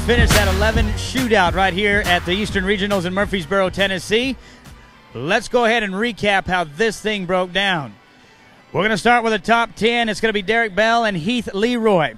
finished that 11 shootout right here at the Eastern Regionals in Murfreesboro, Tennessee. Let's go ahead and recap how this thing broke down. We're going to start with the top 10. It's going to be Derek Bell and Heath Leroy.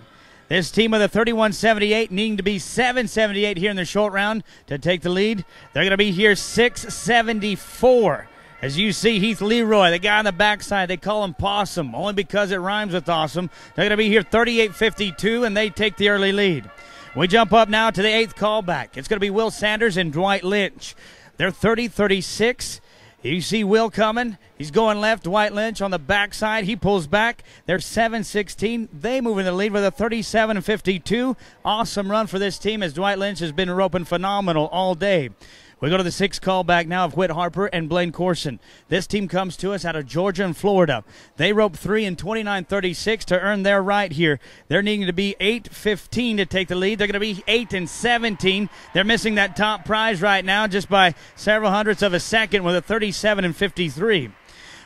This team with a 31.78 needing to be 7.78 here in the short round to take the lead. They're going to be here 6.74. As you see, Heath Leroy, the guy on the backside, they call him Possum, only because it rhymes with awesome. They're going to be here 38.52, and they take the early lead. We jump up now to the 8th callback. It's going to be Will Sanders and Dwight Lynch. They're 30.36. You see Will coming. He's going left. Dwight Lynch on the backside. He pulls back. They're 7.16. They move in the lead with a 37.52. Awesome run for this team as Dwight Lynch has been roping phenomenal all day. We go to the 6th callback now of Whit Harper and Blaine Corson. This team comes to us out of Georgia and Florida. They rope 3 in 29.36 to earn their right here. They're needing to be 8.15 to take the lead. They're going to be 8.17. They're missing that top prize right now just by several hundredths of a second with a 37.53.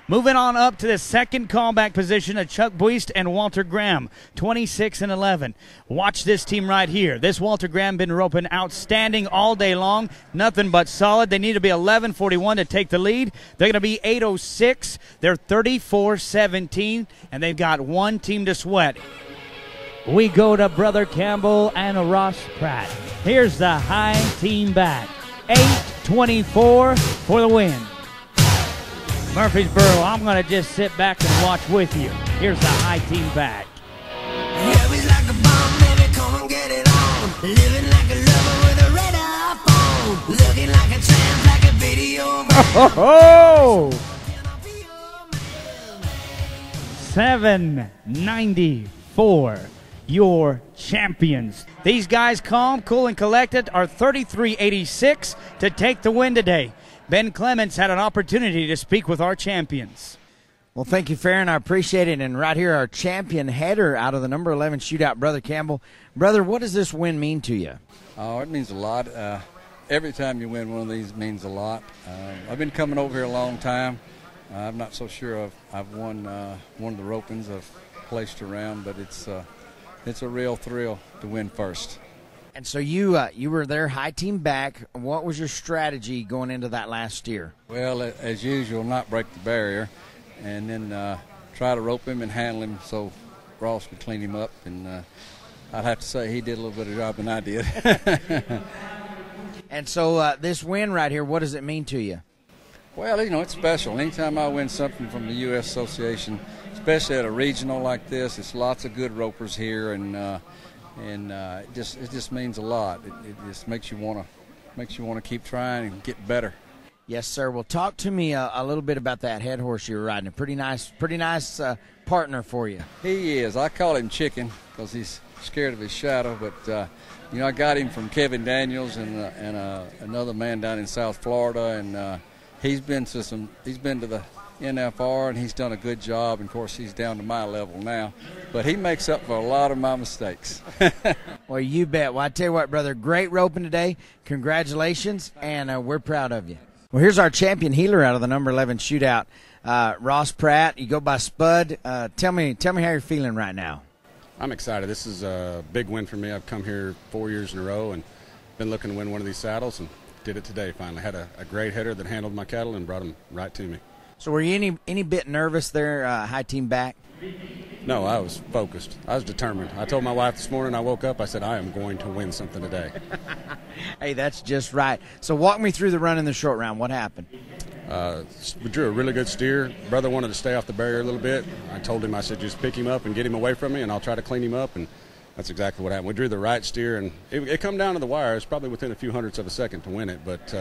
Moving on up to the 2nd callback position of Chuck Buist and Walter Graham, 26-11. Watch this team right here. This Walter Graham been roping outstanding all day long. Nothing but solid. They need to be 11.41 to take the lead. They're going to be 8.06. They're 34.17, and they've got one team to sweat. We go to Brother Campbell and Ross Pratt. Here's the high team back. 8.24 for the win. Murfreesboro, I'm going to just sit back and watch with you. Here's the high team back. Like a bomb, baby, come and get it on. Living like a lover with a red iPhone. Looking like a trans, like a video. 7.94, your champions. These guys, calm, cool, and collected, are 33.86 to take the win today. Ben Clements had an opportunity to speak with our champions. Well, thank you, Farron. I appreciate it. And right here, our champion header out of the number 11 shootout, Brother Campbell. Brother, what does this win mean to you? Oh, it means a lot. Every time you win one of these means a lot. I've been coming over here a long time. I'm not so sure I've won one of the ropings. I've placed around, but it's a real thrill to win first. And so you were there, high team back. What was your strategy going into that last steer? Well, as usual, not break the barrier, and then try to rope him and handle him so Ross could clean him up. And I'd have to say he did a little bit of job than I did. And so this win right here, what does it mean to you? Well, you know, it's special. Anytime I win something from the U.S. Association, especially at a regional like this, it's lots of good ropers here, and it just means a lot. It just makes you want to keep trying and get better. Yes, sir. Well, talk to me a little bit about that head horse you were riding. A pretty nice partner for you. He is. I call him Chicken because he's scared of his shadow. But I got him from Kevin Daniels and another man down in South Florida, and he's been to the NFR, and he's done a good job. And of course, he's down to my level now, but he makes up for a lot of my mistakes. Well, you bet. Well, I tell you what, brother, great roping today. Congratulations, and we're proud of you. Well, here's our champion healer out of the number 11 shootout, Ross Pratt. You go by Spud. Tell me how you're feeling right now. I'm excited. This is a big win for me. I've come here 4 years in a row and been looking to win one of these saddles, and did it today finally. Had a great header that handled my cattle and brought them right to me. So were you any bit nervous there, high team back? No, I was focused. I was determined. I told my wife this morning, I woke up, I said, I am going to win something today. Hey, that's just right. So walk me through the run in the short round. What happened? We drew a really good steer. Brother wanted to stay off the barrier a little bit. I told him, I said, just pick him up and get him away from me, and I'll try to clean him up. And that's exactly what happened. We drew the right steer, and it come down to the wire. It was probably within a few hundredths of a second to win it, but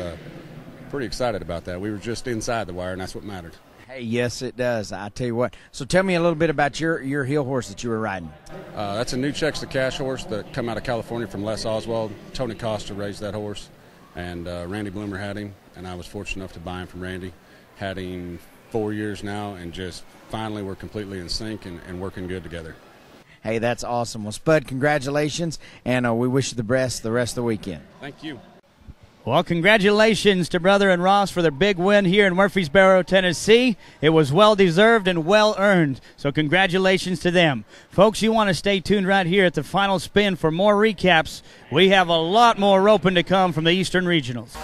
pretty excited about that. We were just inside the wire, and that's what mattered. Hey, yes, it does. I tell you what. So tell me a little bit about your heel horse that you were riding. That's a new Checks the Cash horse that come out of California from Les Oswald. Tony Costa raised that horse, and Randy Bloomer had him, and I was fortunate enough to buy him from Randy. Had him 4 years now, and just finally we're completely in sync and working good together. Hey, that's awesome. Well, Spud, congratulations, and we wish you the best the rest of the weekend. Thank you. Well, congratulations to Brother and Ross for their big win here in Murfreesboro, Tennessee. It was well-deserved and well-earned, so congratulations to them. Folks, you want to stay tuned right here at the final spin for more recaps. We have a lot more roping to come from the Eastern Regionals.